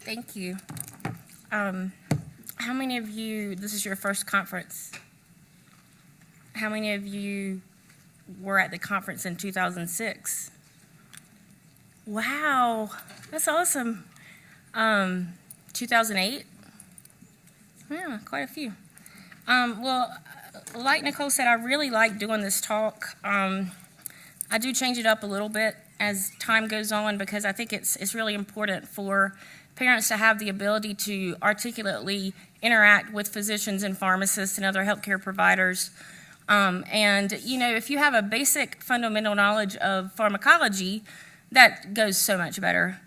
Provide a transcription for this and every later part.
Thank you. How many of you, this is your first conference, how many of you were at the conference in 2006? Wow, that's awesome. 2008? Yeah, quite a few. Well, like Nicole said, I really like doing this talk. I do change it up a little bit as time goes on because I think it's really important for parents to have the ability to articulately interact with physicians and pharmacists and other healthcare providers. And, you know, if you have a basic fundamental knowledge of pharmacology, that goes so much better.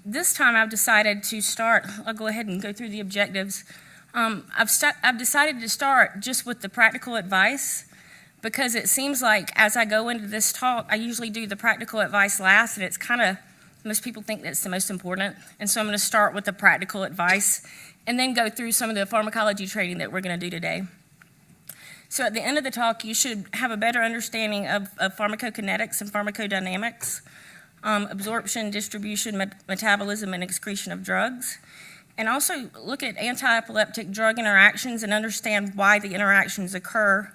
This time I've decided to start, I'll go ahead and go through the objectives. I've decided to start just with the practical advice because it seems like as I go into this talk, I usually do the practical advice last, and it's kind of, most people think that's the most important. And so I'm going to start with the practical advice and then go through some of the pharmacology training that we're going to do today. So at the end of the talk, you should have a better understanding of pharmacokinetics and pharmacodynamics, absorption, distribution, metabolism, and excretion of drugs, and also look at anti-epileptic drug interactions and understand why the interactions occur,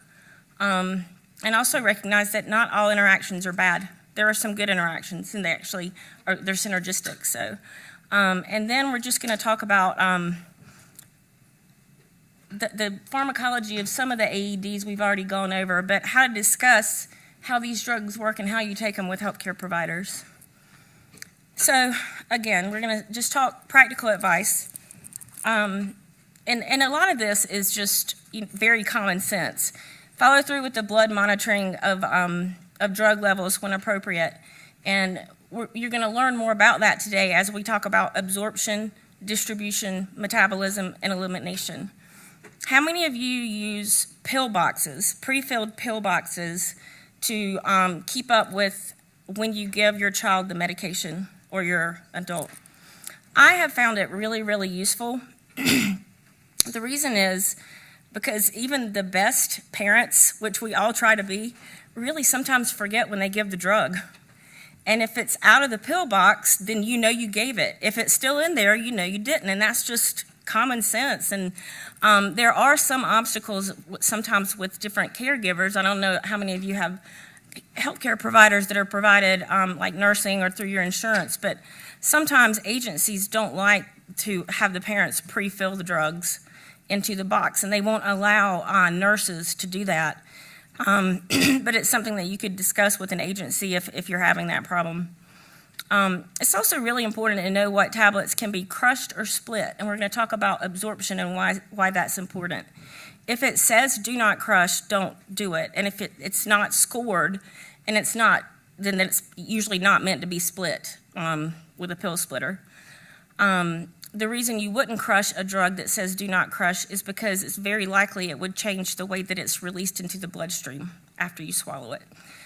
and also recognize that not all interactions are bad. There are some good interactions, and they're synergistic. So, and then we're just going to talk about the pharmacology of some of the AEDs we've already gone over, but how to discuss how these drugs work and how you take them with healthcare providers. So, again, we're going to just talk practical advice. And a lot of this is just very common sense. Follow through with the blood monitoring of drug levels when appropriate. And you're going to learn more about that today as we talk about absorption, distribution, metabolism, and elimination. How many of you use pill boxes, pre-filled pill boxes, to keep up with when you give your child the medication or your adult? I have found it really, really useful. The reason is because even the best parents, which we all try to be, really sometimes forget when they give the drug. And if it's out of the pill box, then you know you gave it. If it's still in there, you know you didn't, and that's just common sense. And there are some obstacles sometimes with different caregivers. I don't know how many of you have healthcare providers that are provided like nursing or through your insurance, but sometimes agencies don't like to have the parents pre-fill the drugs into the box, and they won't allow nurses to do that. But it's something that you could discuss with an agency if you're having that problem. It's also really important to know what tablets can be crushed or split, and we're going to talk about absorption and why that's important. If it says do not crush, don't do it. And if it's not scored and it's not, then it's usually not meant to be split with a pill splitter. The reason you wouldn't crush a drug that says do not crush is because it's very likely it would change the way that it's released into the bloodstream after you swallow it.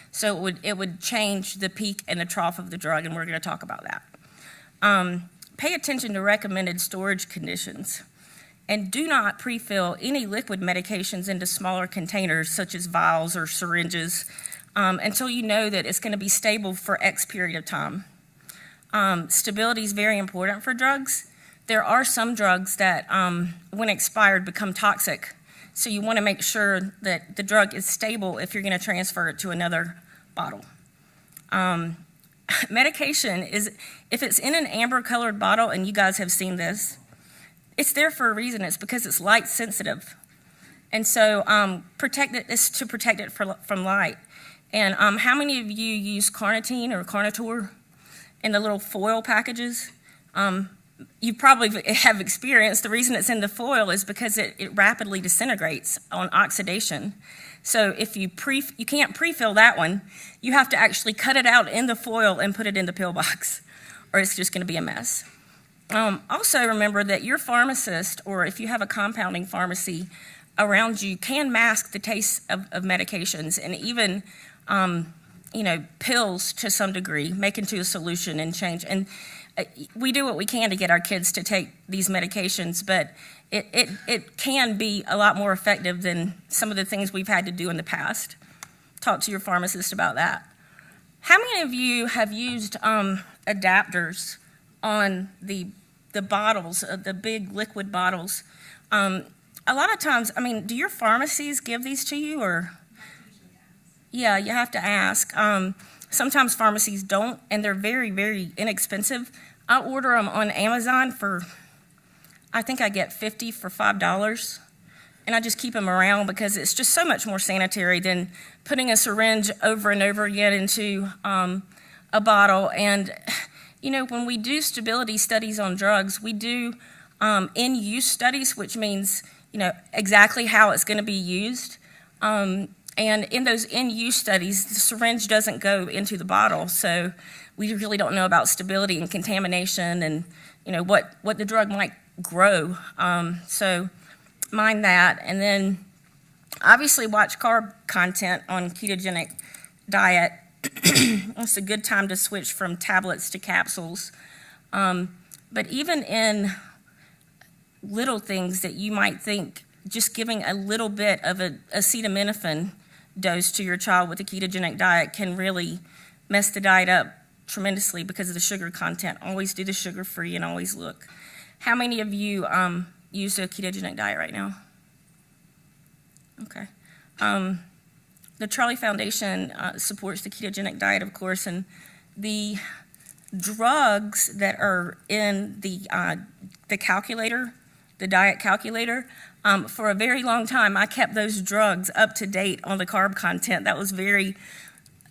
So it would change the peak and the trough of the drug, and we're going to talk about that. Pay attention to recommended storage conditions, and do not pre-fill any liquid medications into smaller containers, such as vials or syringes, until you know that it's going to be stable for X period of time. Stability is very important for drugs. There are some drugs that, when expired, become toxic. So you want to make sure that the drug is stable if you're going to transfer it to another bottle. Medication is, if it's in an amber-colored bottle, and you guys have seen this, it's there for a reason. It's because it's light sensitive. And so protect it is to protect it from light. And how many of you use carnitine or Carnitor in the little foil packages? You probably have experienced the reason it's in the foil is because it rapidly disintegrates on oxidation. So if you can't pre-fill that one, you have to actually cut it out in the foil and put it in the pill box, or it's just going to be a mess. Also remember that your pharmacist, or if you have a compounding pharmacy around you, can mask the taste of medications, and even pills to some degree, make into a solution and change. And we do what we can to get our kids to take these medications, but it can be a lot more effective than some of the things we've had to do in the past. Talk to your pharmacist about that. How many of you have used adapters on the the bottles, the big liquid bottles. A lot of times, I mean, do your pharmacies give these to you, or? Yeah, you have to ask. Sometimes pharmacies don't, and they're very, very inexpensive. I order them on Amazon for, I think I get 50 for $5, and I just keep them around because it's just so much more sanitary than putting a syringe over and over again into a bottle. And, you know, when we do stability studies on drugs, we do in-use studies, which means, you know, exactly how it's going to be used. And in those in-use studies, the syringe doesn't go into the bottle, so we really don't know about stability and contamination and, you know, what the drug might grow. So mind that. And then obviously watch carb content on ketogenic diet. It's a good time to switch from tablets to capsules. But even in little things that you might think, just giving a little bit of an acetaminophen dose to your child with a ketogenic diet can really mess the diet up tremendously because of the sugar content. Always do the sugar-free and always look. How many of you use a ketogenic diet right now? Okay. The Charlie Foundation supports the ketogenic diet, of course, and the drugs that are in the calculator, the diet calculator, for a very long time, I kept those drugs up to date on the carb content. That was very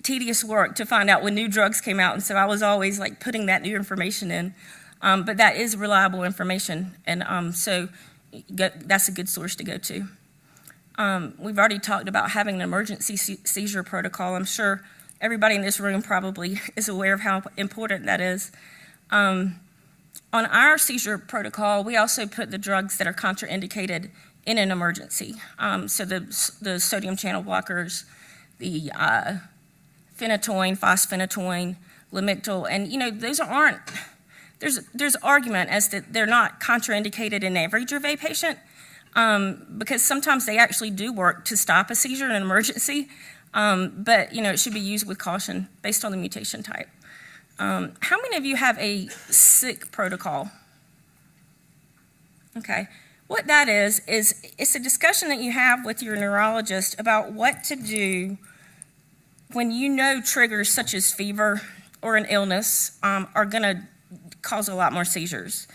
tedious work to find out when new drugs came out, and so I was always like putting that new information in. But that is reliable information, and so that's a good source to go to. We've already talked about having an emergency seizure protocol. I'm sure everybody in this room probably is aware of how important that is. On our seizure protocol, we also put the drugs that are contraindicated in an emergency. So the sodium channel blockers, the phenytoin, fosphenytoin, Lamictal, and you know those aren't. There's argument as that they're not contraindicated in every Dravet patient because sometimes they actually do work to stop a seizure in an emergency, but you know it should be used with caution based on the mutation type. How many of you have a sick protocol? Okay. What that is it's a discussion that you have with your neurologist about what to do when you know triggers such as fever or an illness are going to cause a lot more seizures.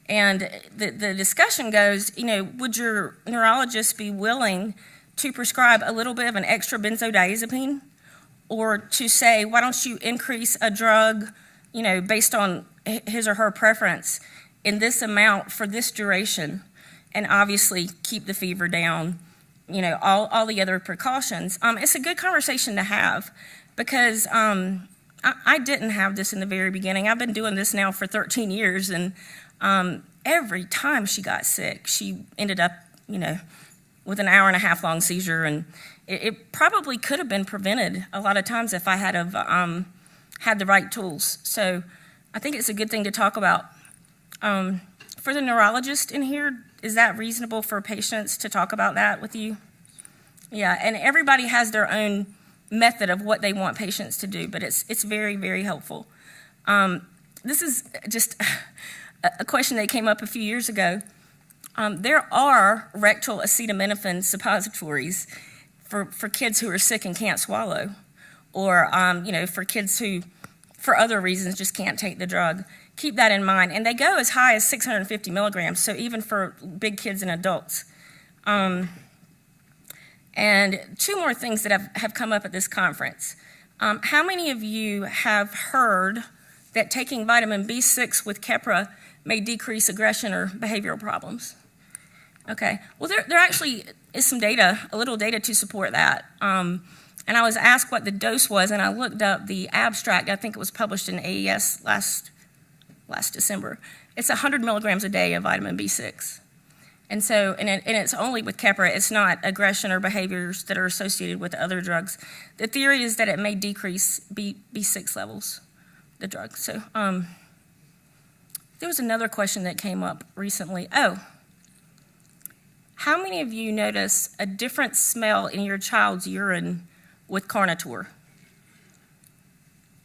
And the discussion goes, you know, would your neurologist be willing to prescribe a little bit of an extra benzodiazepine, or to say, why don't you increase a drug, you know, based on his or her preference in this amount for this duration, and obviously keep the fever down, you know, all the other precautions. It's a good conversation to have because I didn't have this in the very beginning. I've been doing this now for 13 years, and every time she got sick, she ended up, you know, with an hour-and-a-half long seizure, and it probably could have been prevented a lot of times if I had had the right tools. So I think it's a good thing to talk about. For the neurologist in here, is that reasonable for patients to talk about that with you? Yeah, and everybody has their own method of what they want patients to do, but it's very, very helpful. This is just a question that came up a few years ago. There are rectal acetaminophen suppositories for kids who are sick and can't swallow, or you know, for kids who, for other reasons, just can't take the drug. Keep that in mind. And they go as high as 650 milligrams, so even for big kids and adults. And two more things that have come up at this conference. How many of you have heard that taking vitamin B6 with Keppra may decrease aggression or behavioral problems? Okay. Well, there actually is some data, a little data to support that. And I was asked what the dose was, and I looked up the abstract. I think it was published in AES last December. It's 100 milligrams a day of vitamin B6. And so, and it's only with Keppra. It's not aggression or behaviors that are associated with other drugs. The theory is that it may decrease B6 levels, the drug. So there was another question that came up recently. Oh, how many of you notice a different smell in your child's urine with Carnitor?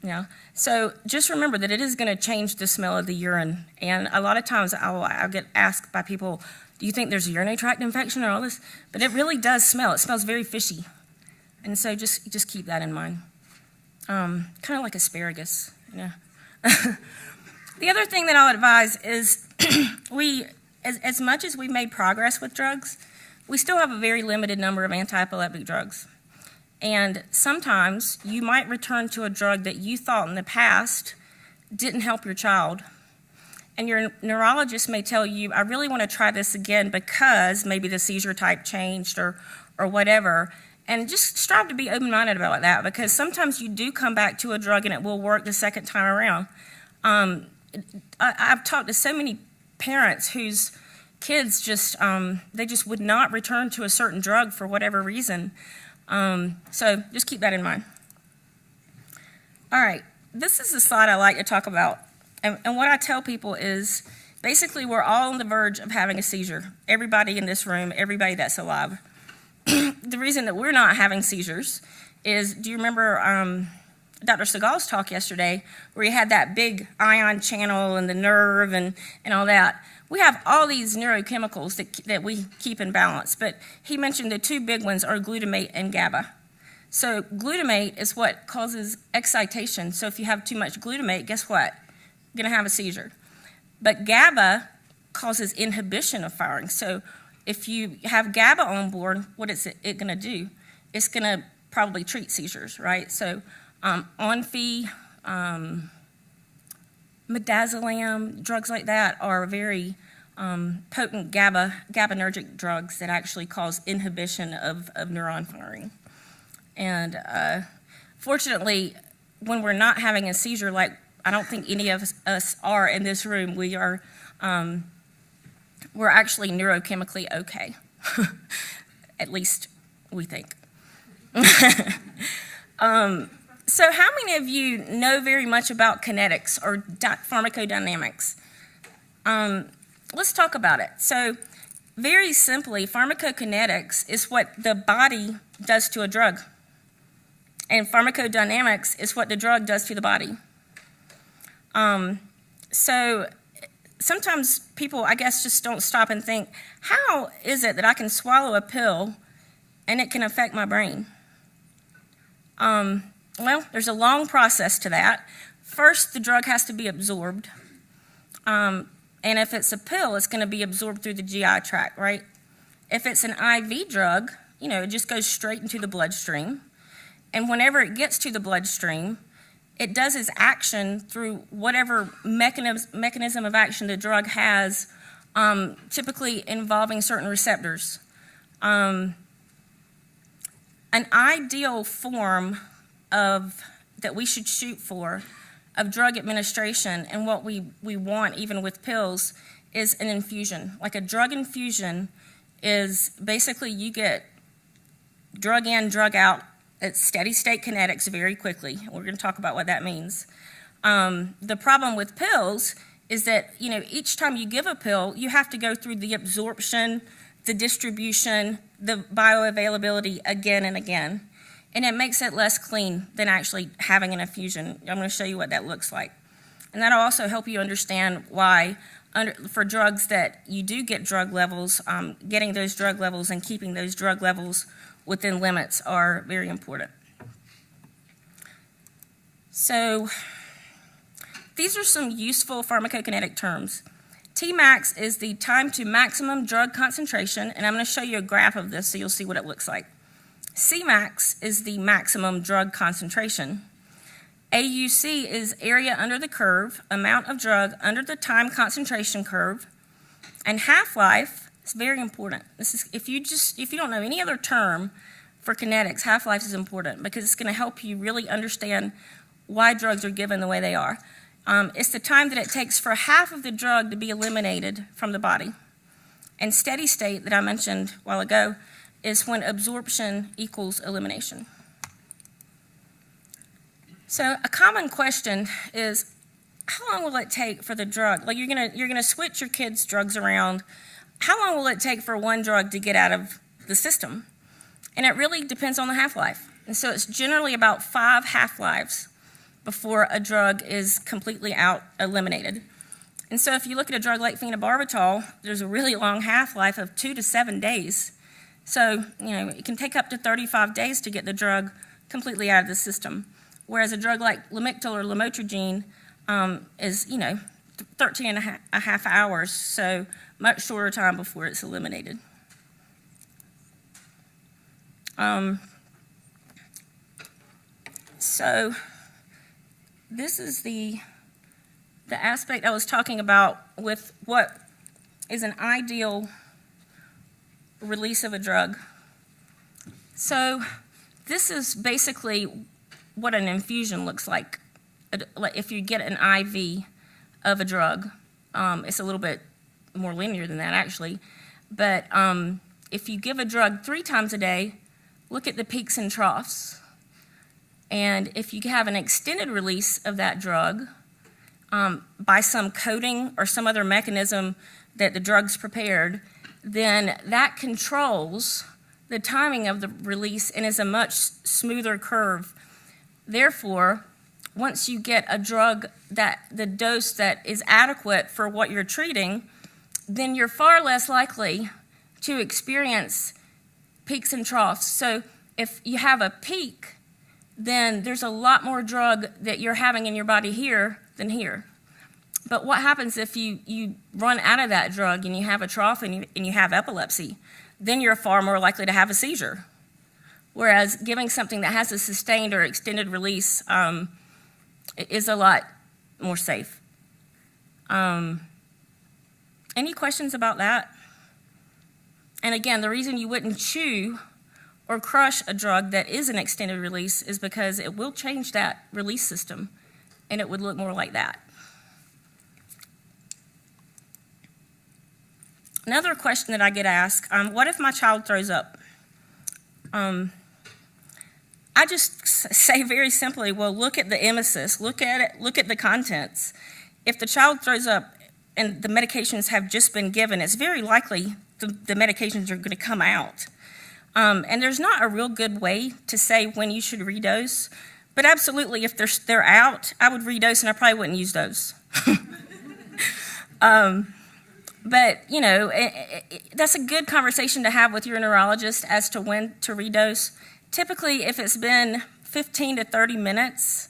Yeah. So just remember that it is going to change the smell of the urine. And a lot of times I'll get asked by people, do you think there's a urinary tract infection or all this? But it really does smell. It smells very fishy. And so just keep that in mind. Kind of like asparagus. Yeah. The other thing that I'll advise is as much as we've made progress with drugs, we still have a very limited number of anti-epileptic drugs. And sometimes you might return to a drug that you thought in the past didn't help your child. And your neurologist may tell you, I really want to try this again because maybe the seizure type changed or whatever. And just strive to be open-minded about that, because sometimes you do come back to a drug and it will work the second time around. I've talked to so many parents whose kids they just would not return to a certain drug for whatever reason. So just keep that in mind. All right, this is the slide I like to talk about. And what I tell people is basically we're all on the verge of having a seizure. Everybody in this room, everybody that's alive. The reason that we're not having seizures is, do you remember Dr. Segal's talk yesterday where he had that big ion channel and the nerve and all that? We have all these neurochemicals that we keep in balance, but he mentioned the two big ones are glutamate and GABA. So glutamate is what causes excitation. So if you have too much glutamate, guess what? You're going to have a seizure. But GABA causes inhibition of firing. So if you have GABA on board, what is it going to do? It's going to probably treat seizures, right? So Onfi, midazolam, drugs like that are very potent GABAergic drugs that actually cause inhibition of neuron firing. And fortunately, when we're not having a seizure, like I don't think any of us are in this room, we're actually neurochemically okay. At least we think. So how many of you know very much about kinetics or pharmacodynamics? Let's talk about it. So very simply, pharmacokinetics is what the body does to a drug. And pharmacodynamics is what the drug does to the body. So sometimes people, I guess, just don't stop and think, how is it that I can swallow a pill and it can affect my brain? Well, there's a long process to that. First, the drug has to be absorbed. And if it's a pill, it's going to be absorbed through the GI tract, right? If it's an IV drug, it just goes straight into the bloodstream. And whenever it gets to the bloodstream, it does its action through whatever mechanism of action the drug has, typically involving certain receptors. An ideal form that we should shoot for of drug administration, and what we want even with pills, is an infusion. Like a drug infusion is basically you get drug in, drug out at steady state kinetics very quickly. We're going to talk about what that means. The problem with pills is that each time you give a pill, you have to go through the absorption, the distribution, the bioavailability again and again. And it makes it less clean than actually having an infusion. I'm going to show you what that looks like. And that'll also help you understand why, for drugs that you do get drug levels, getting those drug levels and keeping those drug levels within limits are very important. So these are some useful pharmacokinetic terms. Tmax is the time to maximum drug concentration, and I'm going to show you a graph of this so you'll see what it looks like. Cmax is the maximum drug concentration. AUC is area under the curve, amount of drug under the time concentration curve. And half-life is very important. This is if you don't know any other term for kinetics, half-life is important because it's going to help you really understand why drugs are given the way they are. It's the time that it takes for half of the drug to be eliminated from the body. And steady state that I mentioned a while ago is when absorption equals elimination. So a common question is, how long will it take for the drug? Like you're gonna switch your kids' drugs around. How long will it take for one drug to get out of the system? And it really depends on the half-life. And so it's generally about 5 half-lives before a drug is completely eliminated. And so if you look at a drug like phenobarbital, there's a really long half-life of 2 to 7 days. So, it can take up to 35 days to get the drug completely out of the system. Whereas a drug like Lamictal or lamotrigine is, 13 and a half hours, so much shorter time before it's eliminated. So this is the aspect I was talking about with what is an ideal release of a drug. So this is basically what an infusion looks like. If you get an IV of a drug, it's a little bit more linear than that actually, but if you give a drug 3 times a day, look at the peaks and troughs. And if you have an extended release of that drug by some coating or some other mechanism that the drug's prepared, then that controls the timing of the release and is a much smoother curve. Therefore, once you get a drug that the dose that is adequate for what you're treating, then you're far less likely to experience peaks and troughs. So if you have a peak, then there's a lot more drug that you're having in your body here than here. But what happens if you run out of that drug and you have a trough and you have epilepsy? Then you're far more likely to have a seizure. Whereas giving something that has a sustained or extended release is a lot more safe. Any questions about that? And again, the reason you wouldn't chew or crush a drug that is an extended release is because it will change that release system and it would look more like that. Another question that I get asked, what if my child throws up? I just say very simply, well, look at the emesis, look at it, look at the contents. If the child throws up and the medications have just been given, it's very likely the medications are going to come out. And there's not a real good way to say when you should redose, but absolutely, if they're out, I would redose and I probably wouldn't use those. But, that's a good conversation to have with your neurologist as to when to redose. Typically, if it's been 15 to 30 minutes,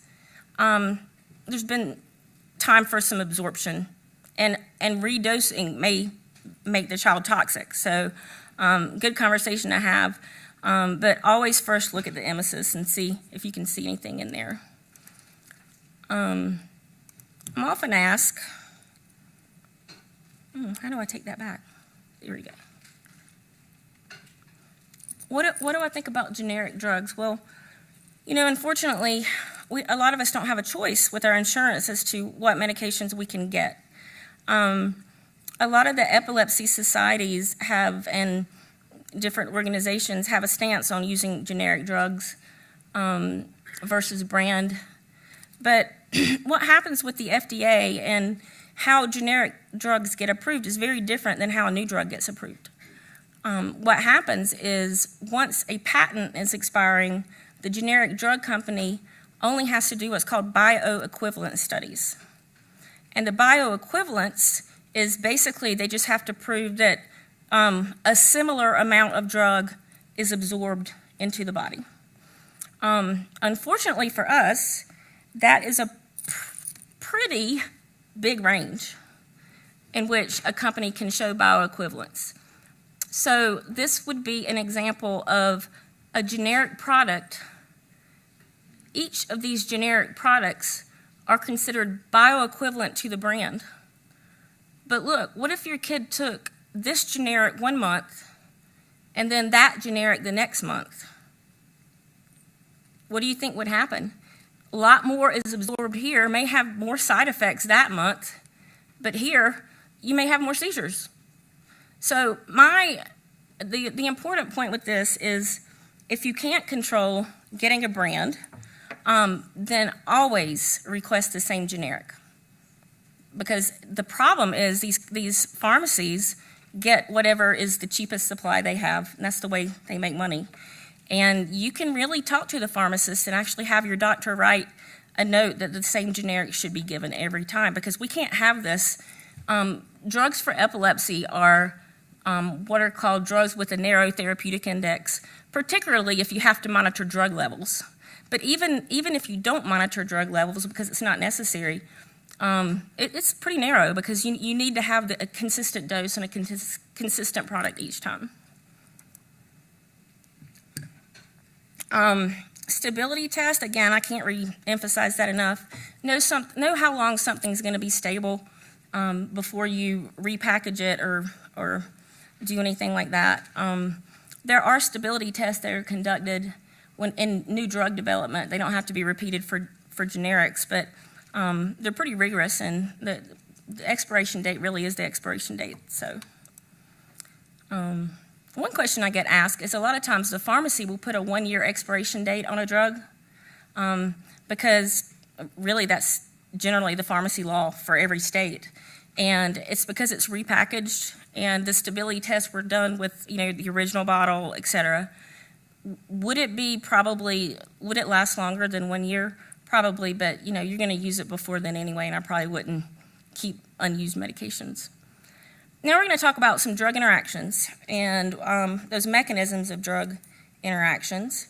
there's been time for some absorption, and redosing may make the child toxic. So good conversation to have, but always first look at the emesis and see if you can see anything in there. I'm often asked, how do I take that back? Here we go. What do I think about generic drugs? Well, unfortunately, a lot of us don't have a choice with our insurance as to what medications we can get. A lot of the epilepsy societies and different organizations have a stance on using generic drugs versus brand. But what happens with the FDA and how generic drugs get approved is very different than how a new drug gets approved. What happens is once a patent is expiring, the generic drug company only has to do what's called bioequivalence studies. And the bioequivalence is basically they just have to prove that a similar amount of drug is absorbed into the body. Unfortunately for us, that is a pretty big range in which a company can show bioequivalence. So this would be an example of a generic product. Each of these generic products are considered bioequivalent to the brand. But look, what if your kid took this generic 1 month and then that generic the next month? What do you think would happen? A lot more is absorbed here, may have more side effects that month, but here you may have more seizures. So the important point with this is if you can't control getting a brand, then always request the same generic. Because the problem is these pharmacies get whatever is the cheapest supply they have, and that's the way they make money. And you can really talk to the pharmacist and actually have your doctor write a note that the same generic should be given every time, because we can't have this. Drugs for epilepsy are what are called drugs with a narrow therapeutic index, particularly if you have to monitor drug levels. But even if you don't monitor drug levels because it's not necessary, it's pretty narrow, because you need to have a consistent dose and a consistent product each time. Stability test, again, I can't re-emphasize that enough. Know how long something's going to be stable before you repackage it or do anything like that. There are stability tests that are conducted when in new drug development. They don't have to be repeated for generics, but they're pretty rigorous, and the expiration date really is the expiration date. So one question I get asked is, a lot of times the pharmacy will put a 1-year expiration date on a drug because really that's generally the pharmacy law for every state. And it's because it's repackaged and the stability tests were done with, the original bottle, et cetera. Would it last longer than 1 year? Probably, but you're going to use it before then anyway, and I probably wouldn't keep unused medications. Now we're going to talk about some drug interactions and those mechanisms of drug interactions.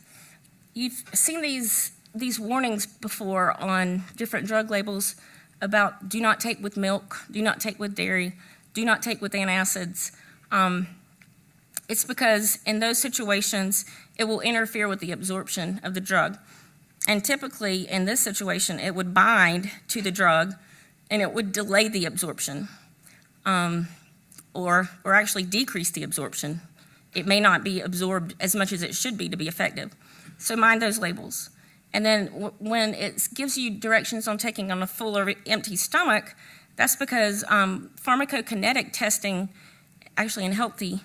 You've seen these warnings before on different drug labels about do not take with milk, do not take with dairy, do not take with antacids. It's because in those situations, it will interfere with the absorption of the drug. And typically, in this situation, it would bind to the drug, and it would delay the absorption, or actually decrease the absorption. It may not be absorbed as much as it should be to be effective. So mind those labels. And then when it gives you directions on taking on a full or empty stomach, that's because pharmacokinetic testing, actually in healthy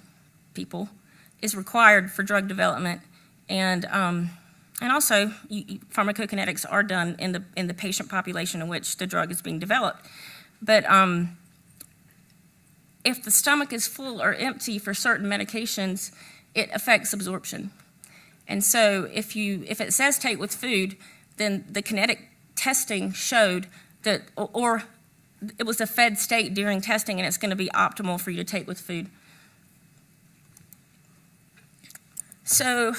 people, is required for drug development, and also pharmacokinetics are done in the patient population in which the drug is being developed. But if the stomach is full or empty for certain medications, it affects absorption. And so if it says take with food, then the kinetic testing showed that, or it was a fed state during testing, and it's going to be optimal for you to take with food. So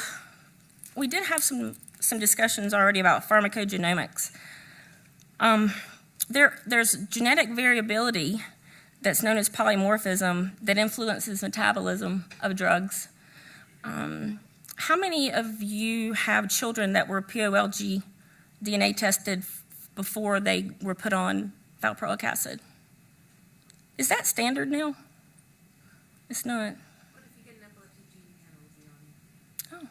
we did have some discussions already about pharmacogenomics. There's genetic variability that's known as polymorphism that influences metabolism of drugs. How many of you have children that were POLG DNA tested before they were put on valproic acid? Is that standard now? It's not. What if you get an epilepsy gene penalty on it?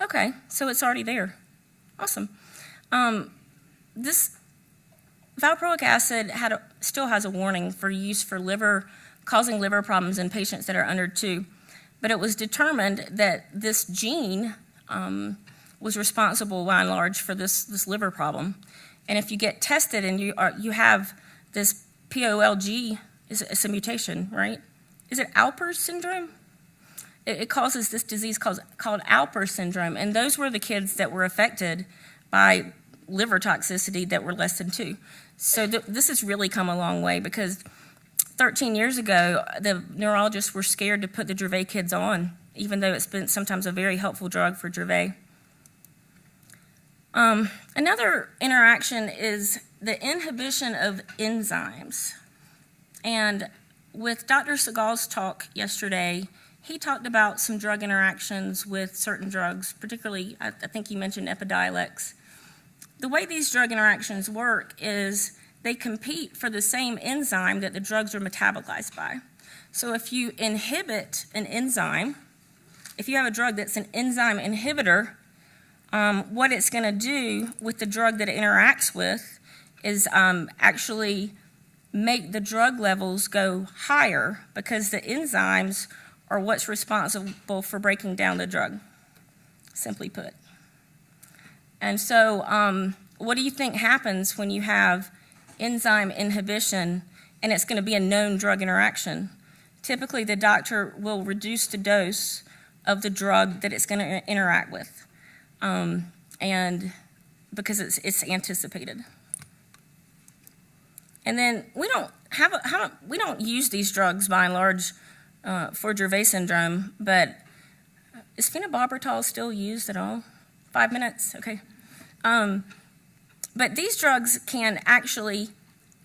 Oh. Okay, so it's already there. Awesome. This valproic acid still has a warning for use for causing liver problems in patients that are under 2. But it was determined that this gene was responsible, by and large, for this liver problem. And if you get tested and you have this POLG, it's a mutation, right? Is it Alpers syndrome? It causes this disease called Alpers syndrome, and those were the kids that were affected by liver toxicity that were less than 2. So this has really come a long way, because 13 years ago, the neurologists were scared to put the Dravet kids on, even though it's been sometimes a very helpful drug for Dravet. Another interaction is the inhibition of enzymes. And with Dr. Segal's talk yesterday, he talked about some drug interactions with certain drugs, particularly, I think he mentioned Epidiolex. The way these drug interactions work is they compete for the same enzyme that the drugs are metabolized by. So if you inhibit an enzyme, if you have a drug that's an enzyme inhibitor, what it's going to do with the drug that it interacts with is actually make the drug levels go higher, because the enzymes are what's responsible for breaking down the drug, simply put. And so what do you think happens when you have enzyme inhibition and it's going to be a known drug interaction? Typically, the doctor will reduce the dose of the drug that it's going to interact with. And because it's anticipated. And then we don't use these drugs by and large for Dravet syndrome, but is phenobarbital still used at all? 5 minutes, okay. But these drugs can actually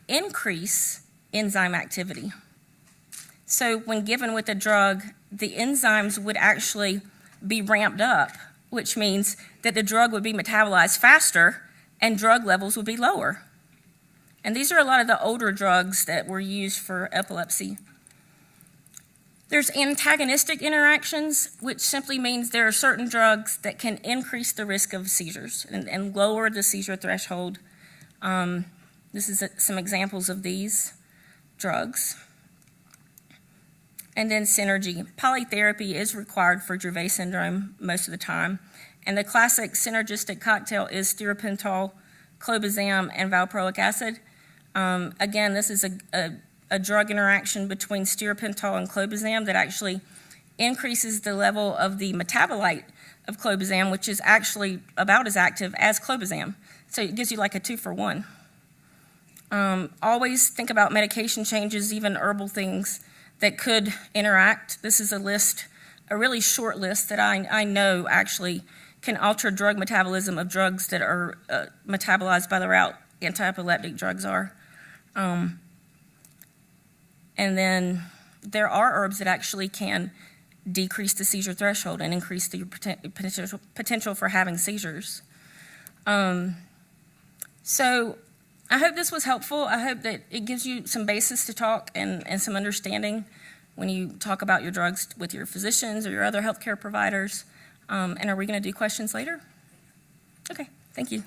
increase enzyme activity. So when given with a drug, the enzymes would actually be ramped up, which means that the drug would be metabolized faster and drug levels would be lower. And these are a lot of the older drugs that were used for epilepsy. There's antagonistic interactions, which simply means there are certain drugs that can increase the risk of seizures and lower the seizure threshold. This is some examples of these drugs. And then synergy. Polytherapy is required for Dravet syndrome most of the time. And the classic synergistic cocktail is stiripentol, clobazam, and valproic acid. Again, this is a drug interaction between stiripentol and clobazam that actually increases the level of the metabolite of clobazam, which is actually about as active as clobazam. So it gives you like a 2-for-1. Always think about medication changes, even herbal things that could interact. This is a list, a really short list that I know actually can alter drug metabolism of drugs that are metabolized by the route anti-epileptic drugs are. And then there are herbs that actually can decrease the seizure threshold and increase the potential for having seizures. So I hope this was helpful. I hope that it gives you some basis to talk and some understanding when you talk about your drugs with your physicians or your other healthcare providers. And are we going to do questions later? Okay, thank you.